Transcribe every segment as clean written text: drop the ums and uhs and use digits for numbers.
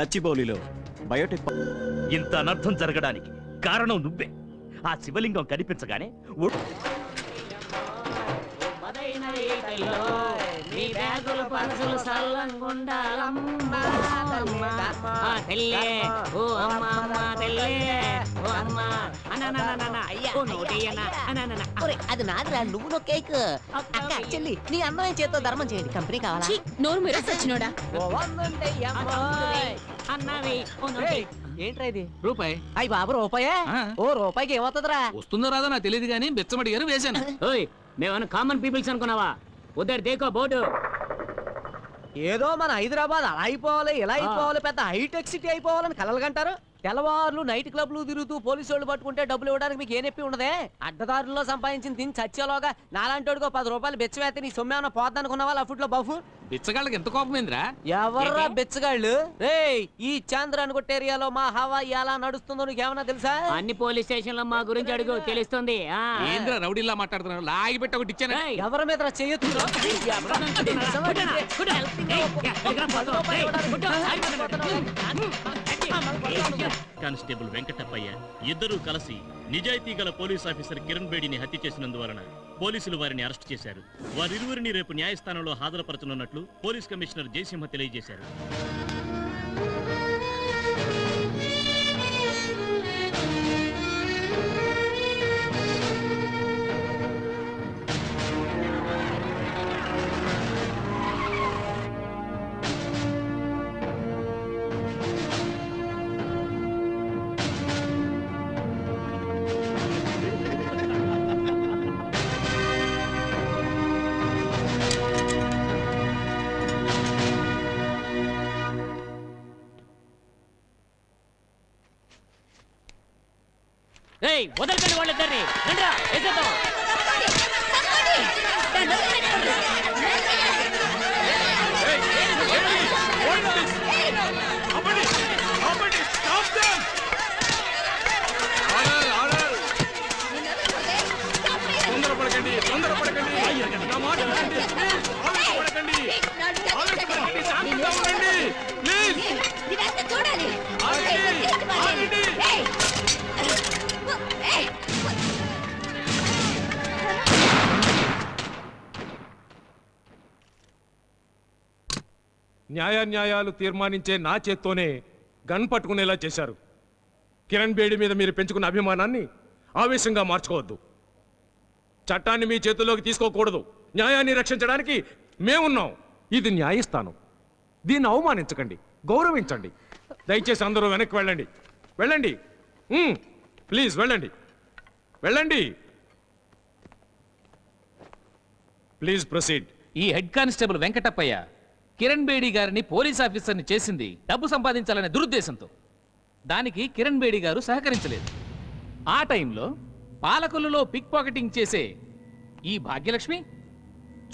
గచ్చిబౌలిలో Biotech ఇంత అనర్థం జరగడానికి కారణం నువ్వే. ఆ శివలింగం కనిపించగానే అది నాదిరా, నువ్వు నో కేక్. అక్క చెల్లి, నీ అన్నయ్య చేత్తో ధర్మం చేయండి. కంపెనీ కావాలా? నోరు మీరు సచ్చినోడా. ఏంట్రా ఇది? రూపాయి. అయ్యి బాబు, రూపాయే? ఓ రూపాయికి ఏమవుతుందిరా? వస్తుందో రాదో నాకు తెలియదు కానీ బెచ్చమడి గారు వేశాను. మేమన్నా కామన్ పీపుల్స్ అనుకున్నావా? ఉదర్ దేకో బోర్డు. ఏదో మన హైదరాబాద్ అలా అయిపోవాలి, ఇలా అయిపోవాలి, పెద్ద హైటెక్ సిటీ అయిపోవాలని కలలుగంటారు. తెల్లవారులు నైట్ క్లబ్లు తిరుగుతూ పోలీసు వాళ్ళు పట్టుకుంటే డబ్బులు ఇవ్వడానికి మీకు ఏ నొప్పి ఉండదే? అడ్డదారుల్లో సంపాదించిన తిని చచ్చేలోగా నాలాంటోడికో 10 రూపాయలు బెచ్చవేస్తే నీ సొమ్మేమన్నా పోద్దనుకున్నావా? అఫుట్లో బఫు బిచ్చగాళ్ళకి ఎంత కోపమైందిరా? ఎవర్రా బెచ్చగాళ్ళు? రేయ్, ఈ చాంద్రాన్ కొట్ట ఏరియాలో మా హవా ఎలా నడుస్తుందో నీకేమన్నా తెలుసా? అన్ని పోలీస్ స్టేషన్ లో మా గురించి అడుగు, తెలుస్తుంది. ఏంద్రా రౌడీలా మాట్లాడుతున్నారు? లాగి పెట్టి ఒకటి ఇచ్చాను. ఎవరి మీద చేయొచ్చు? కానిస్టేబుల్ వెంకటప్పయ్య ఇద్దరూ కలిసి నిజాయితీ గల పోలీస్ ఆఫీసర్ కిరణ్ బేడిని హత్య చేసినందువలన పోలీసులు వారిని అరెస్ట్ చేశారు. వారిరువురిని రేపు న్యాయస్థానంలో హాజరుపరచనున్నట్లు పోలీస్ కమిషనర్ జయసింహ తెలియజేశారు. వదలకండి వాళ్ళిద్దరిని. రండిరా, వేసేద్దాం. న్యాయాలు తీర్మానించే నా చేత్తోనే గన్ పట్టుకునేలా చేశారు. కిరణ్ బేడి మీద మీరు పెంచుకున్న అభిమానాన్ని ఆవేశంగా మార్చుకోవద్దు. చట్టాన్ని మీ చేతుల్లోకి తీసుకోకూడదు. న్యాయాన్ని రక్షించడానికి మేమున్నాం. ఇది న్యాయస్థానం. దీన్ని అవమానించకండి, గౌరవించండి. దయచేసి అందరూ వెనక్కి వెళ్ళండి. వెళ్ళండి, ప్లీజ్ వెళ్ళండి, వెళ్ళండి. Please proceed. ఈ హెడ్ కానిస్టేబుల్ వెంకటప్పయ్య కిరణ్ బేడి గారిని పోలీస్ ఆఫీసర్ని చేసింది డబ్బు సంపాదించాలనే దురుద్దేశంతో. దానికి కిరణ్ బేడి గారు సహకరించలేదు. ఆ టైంలో పాలకొల్లులో పిక్ పాకెటింగ్ చేసే ఈ భాగ్యలక్ష్మి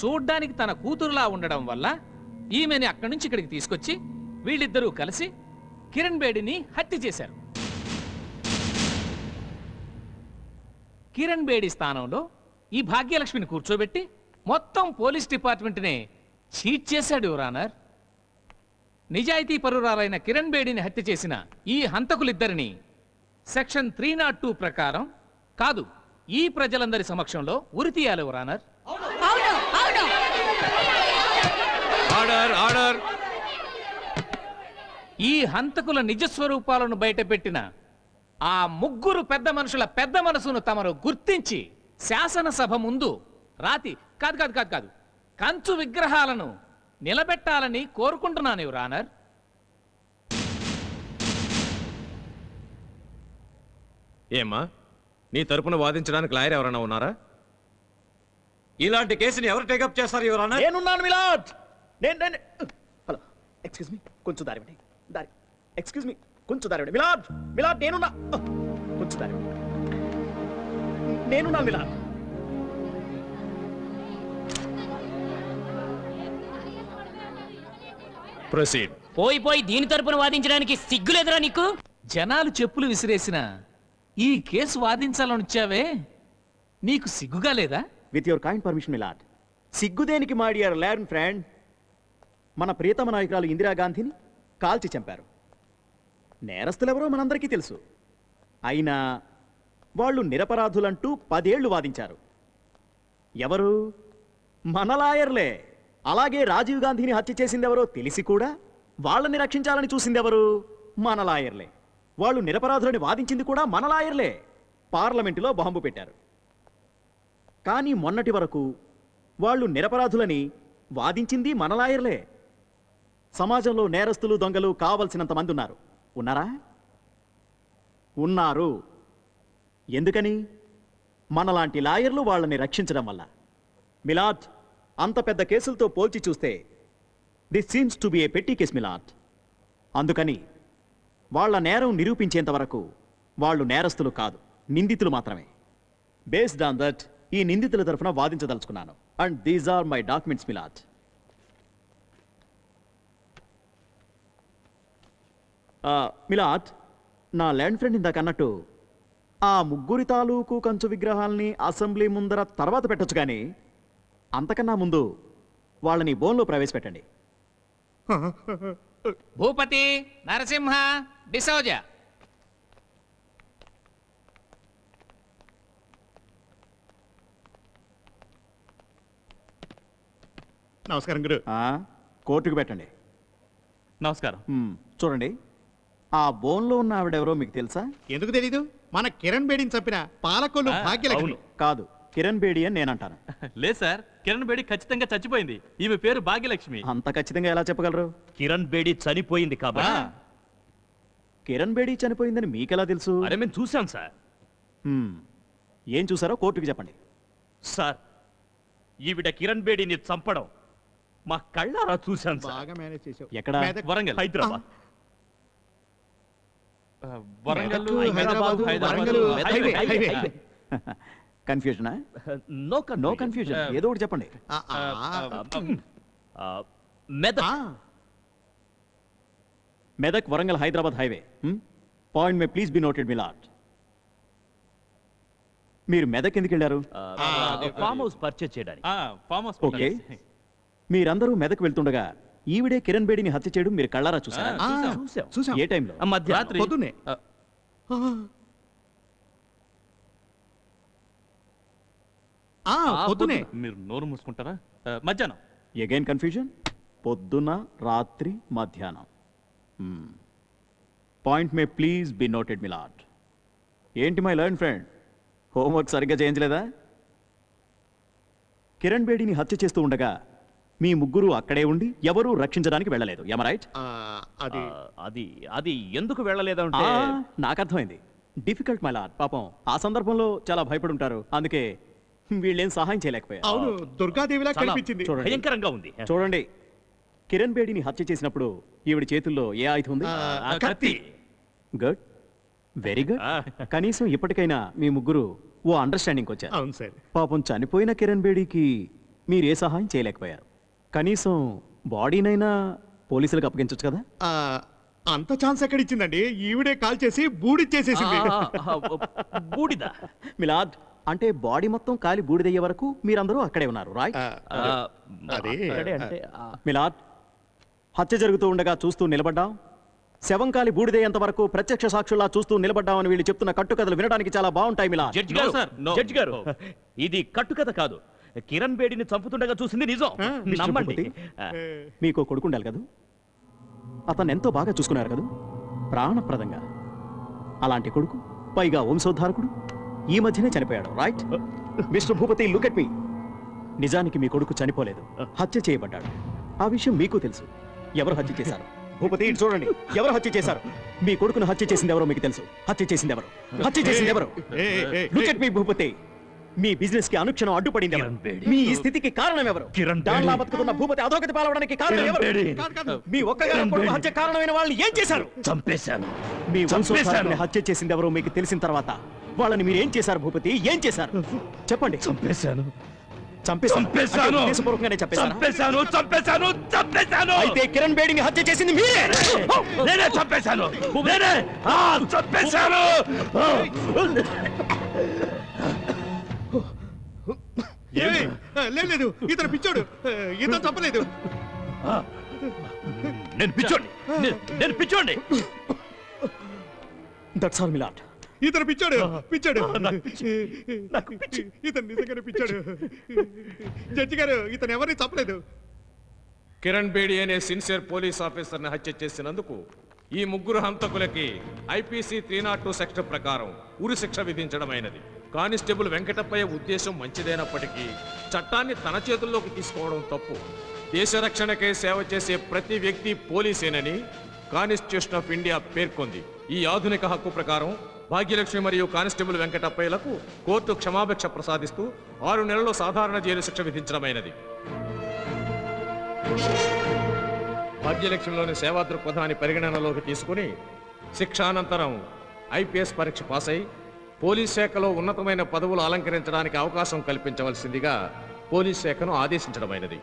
చూడ్డానికి తన కూతురులా ఉండడం వల్ల ఈమెని అక్కడి నుంచి ఇక్కడికి తీసుకొచ్చి వీళ్ళిద్దరూ కలిసి కిరణ్ బేడిని హత్య చేశారు. కిరణ్ బేడి స్థానంలో ఈ భాగ్యలక్ష్మిని కూర్చోబెట్టి మొత్తం పోలీస్ డిపార్ట్మెంట్నే చీట్ చేశాడు యువర్ ఆనర్. నిజాయితీ పరురాలైన కిరణ్ బేడిని హత్య చేసిన ఈ హంతకులిద్దరిని సెక్షన్ 302 ప్రకారం కాదు, ఈ ప్రజలందరి సమక్షంలో ఉరితీయాలి యువర్ ఆనర్. Order, order. ఈ హంతకుల నిజస్వరూపాలను బయటపెట్టిన ఆ ముగ్గురు పెద్ద మనుషుల పెద్ద మనసును తమరు గుర్తించి శాసనసభ ముందు రాతి కాదు కాదు కాదు కాదు కంచు విగ్రహాలను నిలబెట్టాలని కోరుకుంటున్నాను యువర్ ఆనర్. ఏమ్మా, నీ తరపున వాదించడానికి లాయర్ ఎవరైనా ఉన్నారా? ఇలాంటి కేసుని ఎవరు టేకప్ చేస్తారు ఎవరన్నా? నేనున్నాను మిలాడ్. హలో, ఎక్స్క్యూజ్ మీ, కొంచెం దారి ఇవ్వండి. దారి, ఎక్స్క్యూజ్ మీ, కొంచెం దారి ఇవ్వండి. మిలాడ్, మిలాడ్ నేనున్నా, కొంచెం దారి ఇవ్వండి. నేనున్నా మిలాడ్. ప్రొసీడ్. పోయి దీని తరపున వాదించడానికి సిగ్గులేదురా నీకు? జనాలు చెప్పులు విసిరేసిన ఈ కేసు వాదించాలనిచ్చావే, నీకు సిగ్గుగా లేదా? With your kind permission milord. సిగ్గుదేనికి మై డియర్ లెర్న్ ఫ్రెండ్. మన ప్రియతమ నాయకురాలు ఇందిరాగాంధీని కాల్చి చంపారు. నేరస్తులెవరో మనందరికీ తెలుసు. అయినా వాళ్ళు నిరపరాధులంటూ 10 ఏళ్లు వాదించారు. ఎవరు? మన లాయర్లే. అలాగే రాజీవ్ గాంధీని హత్య చేసిందెవరో తెలిసి కూడా వాళ్ళని రక్షించాలని చూసిందెవరు? మన లాయర్లే. వాళ్ళు నిరపరాధులని వాదించింది కూడా మన లాయర్లే. పార్లమెంటులో బాంబు పెట్టారు. కానీ మొన్నటి వరకు వాళ్ళు నిరపరాధులని వాదించింది మన లాయర్లే. సమాజంలో నేరస్తులు దొంగలు కావలసినంత మంది ఉన్నారు. ఉన్నారా? ఉన్నారు. ఎందుకని? మనలాంటి లాయర్లు వాళ్ళని రక్షించడం వల్ల. మిలాద్, అంత పెద్ద కేసులతో పోల్చి చూస్తే దిస్ సీమ్స్ టు బి ఏ పెట్టి కేస్ మిలాద్. అందుకని వాళ్ళ నేరం నిరూపించేంత వరకు వాళ్ళు నేరస్తులు కాదు, నిందితులు మాత్రమే. బేస్డ్ ఆన్ దట్ ఈ నిందితుల తరఫున వాదించదలుచుకున్నాను. And these are my documents milord. Milord, నా ల్యాండ్ ఫ్రెండ్ ఇందాక అన్నట్టు ఆ ముగ్గురి తాలూకు కంచు విగ్రహాల్ని అసెంబ్లీ ముందర తర్వాత పెట్టొచ్చు కానీ అంతకన్నా ముందు వాళ్ళని బోన్లో ప్రవేశపెట్టండి. భూపతి, నరసింహ, డిసౌజ. నమస్కారం గురు. కోర్టుకు పెట్టండి. నమస్కారం. చూడండి, ఆ బోన్లో ఉన్న ఆవిడెవరో మీకు తెలుసా? ఎందుకు తెలీదు? మన కిరణ్ బేడిని చంపిన పాలకొల్లు భాగ్యలక్ష్మి. కాదు, కిరణ్ బేడి అని నేనంటాను. లేదు సార్, కిరణ్ బేడి ఖచ్చితంగా చచ్చిపోయింది. ఈమె పేరు భాగ్యలక్ష్మి. అంత ఖచ్చితంగా ఎలా చెప్పగలరు? కిరణ్ బేడి చనిపోయింది కాబట్టి. కిరణ్ బేడి చనిపోయిందని మీకెలా తెలుసు? అరే మేము చూసాం సార్. ఏం చూసారో కోర్టుకు చెప్పండి. సార్, ఈవిడ కిరణ్ బేడిని చంపడం మా కళ్ళారా చూశాం సార్. బాగా మేనేజ్ చేసావు. ఎక్కడ? మెదక్. వరంగల్. హైదరాబాద్. Warangal, Medak, Hyderabad, Warangal, highway, highway. కన్ఫ్యూజనా? No no confusion. ఏదో ఒకటి చెప్పండి. Medak. Medak, Warangal, Hyderabad highway. Point may please be noted milord. మీరు మెదక్ ఎందుకు వెళ్ళారు? ఫామ్ హౌస్ పర్చేజ్ చేయడానికి. Farm house. ఓకే. మీరందరూ మెదక్ వెళ్తుండగా ఈవిడే కిరణ్ బేడిని హత్య చేయడం మీరు కళ్ళారా చూసారా? చూసాం. చూసాం. ఏ టైంలో? మధ్యాహ్నం. పొద్దున్నే. పొద్దునే. మీరు నోరు మూసుకుంటారా? మధ్యాహ్నం. Again confusion. పొద్దున, రాత్రి, మధ్యాహ్నం. Point may please be noted my lord. ఏంటి మై లర్న్ ఫ్రెండ్, హోంవర్క్ సరిగ్గా చేయించలేదా? కిరణ్ బేడిని హత్య చేస్తూ ఉండగా మీ ముగ్గురు అక్కడే ఉండి ఎవరూ రక్షించడానికి వెళ్ళలేదు. ఎమ రైట్? అది అది అది ఎందుకు వెళ్ళలేదంటే నాకు అర్థమైంది. Difficult my lord. పాపం ఆ సందర్భంలో చాలా భయపడి ఉంటారు. అందుకే వీళ్ళేం సహాయం చేయలేకపోయారు. అవును, దుర్గాదేవిలా చాలా కనిపించింది. చూడండి. భయంకరంగా ఉంది. చూడండి, కిరణ్ బేడిని హత్య చేసినప్పుడు ఈవిడ చేతుల్లో ఏ ఆయుధం ఉంది? కత్తి. Good, very good. కనీసం ఇప్పటికైనా మీ ముగ్గురు ఓ అండర్స్టాండింగ్ వచ్చారు. అవును సార్. పాపం చనిపోయిన కిరణ్ బేడికి మీరు ఏ సహాయం చేయలేకపోయారు. కనీసం బాడీనైనా పోలీసులకు అప్పగించవచ్చు కదా? అంత ఛాన్స్ ఎక్కడ ఇచ్చిందండి? ఈవిడే కాల్ చేసి బూడిచ్చేసేసింది. బూడిద. మిలాద్, అంటే బాడీ మొత్తం కాలి బూడిదయ్యే వరకు మీరందరూ అక్కడే ఉన్నారు, రైట్? అదే. అంటే మిలాద్, హత్య జరుగుతూ ఉండగా చూస్తూ నిలబడ్డాం. శవం కాలి బూడిదయ్యేంత వరకు ప్రత్యక్ష సాక్షుల్లా చూస్తూ నిలబడ్డామని వీళ్ళు చెప్తున్న కట్టుకథలు వినడానికి చాలా బాగుంటాయి మిలాద్. జడ్జి గారు, No, sir, no. జడ్జి గారు, ఇది కట్టుకథ కాదు. కిరణ్ బేడిని చంపుతుండగా చూసింది నిజం. మిస్టర్ నమ్మండి. భూపతి, మీకు కొడుకు ఉండాలి కదా? అతను ఎంతో బాగా చూసుకున్నారు కదా, ప్రాణప్రదంగా. అలాంటి కొడుకు, పైగా వంశోద్ధారకుడు, ఈ మధ్యనే చనిపోయాడు, right? Mister Bhupathi, look at me. నిజానికి మీ కొడుకు చనిపోలేదు, హత్య చేయబడ్డాడు. ఆ విషయం మీకు తెలుసు. ఎవరు హత్య చేశారు? భూపతి, ఇటు చూడండి. ఎవరు హత్య చేశారు? మీ కొడుకును హత్య చేసింది ఎవరో మీకు తెలుసు. హత్య చేసింది ఎవరు? హత్య చేసింది ఎవరు? Look at me Bhupathi. Me business కి అనుక్షణం అడ్డుపడింది ఎవరు? మీ ఈ స్థితికి కారణం ఎవరు? దానిలా బతుకుతున్న భూపతి అధోగతి పాలవడానికి కారణం ఎవరు? మీ ఒక్కగారి కొడుకు హత్య కారణమైన వాళ్ళని ఏం చేశారు? చంపేశాను. మీ వంశోద్ధారకుని హత్య చేసింది ఎవరో మీకు తెలిసిన తర్వాత వాళ్ళని మీరు ఏం చేశారు భూపతి? ఏం చేశారు? చెప్పండి. చంపేశాను. చంపేశాను. ఉద్దేశపూర్వకంగానే చంపేశారా? చంపేశాను. చంపేశాను. చంపేశాను. అయితే కిరణ్ బేడిని హత్య చేసింది మీరే. నేనే చంపేశాను. నేనే చంపేశాను. లేదు, ఇతను పిచ్చోడు. ఇతను తప్పలేదు. నేను పిచ్చోండి. That's all మిలాట్. ఇతను పిచ్చాడు పిచ్చాడు ఇతను నిజంగానే పిచ్చాడు. జడ్జి గారు ఇతను ఎవరిని తప్పలేదు. కిరణ్ బేడి అనే సిన్సియర్ పోలీస్ ఆఫీసర్ని హత్య చేసినందుకు ఈ ముగ్గురు హంతకులకి ఐపీసీ 302 సెక్షన్ ప్రకారం ఉరి శిక్ష విధించడమైనది. కానిస్టేబుల్ వెంకటప్పయ్య ఉద్దేశం మంచిదైనప్పటికీ చట్టాన్ని తన చేతుల్లోకి తీసుకోవడం తప్పు. దేశ రక్షణకై సేవ చేసే ప్రతి వ్యక్తి పోలీసేనని కాన్స్టిట్యూషన్ ఆఫ్ ఇండియా పేర్కొంది. ఈ ఆధునిక హక్కు ప్రకారం భాగ్యలక్ష్మి మరియు కానిస్టేబుల్ వెంకటప్పయ్యలకు కోర్టు క్షమాభిక్ష ప్రసాదిస్తూ 6 నెలల సాధారణ జైలు శిక్ష విధించడమైనది. భాగ్యలక్ష్మిలోని సేవా దృక్పథాన్ని పరిగణనలోకి తీసుకుని శిక్షానంతరం ఐపీఎస్ పరీక్ష పాస్ అయి పోలీస్ శాఖలో ఉన్నతమైన పదవులు అలంకరించడానికి అవకాశం కల్పించవలసిందిగా పోలీస్ శాఖను ఆదేశించడమైనది.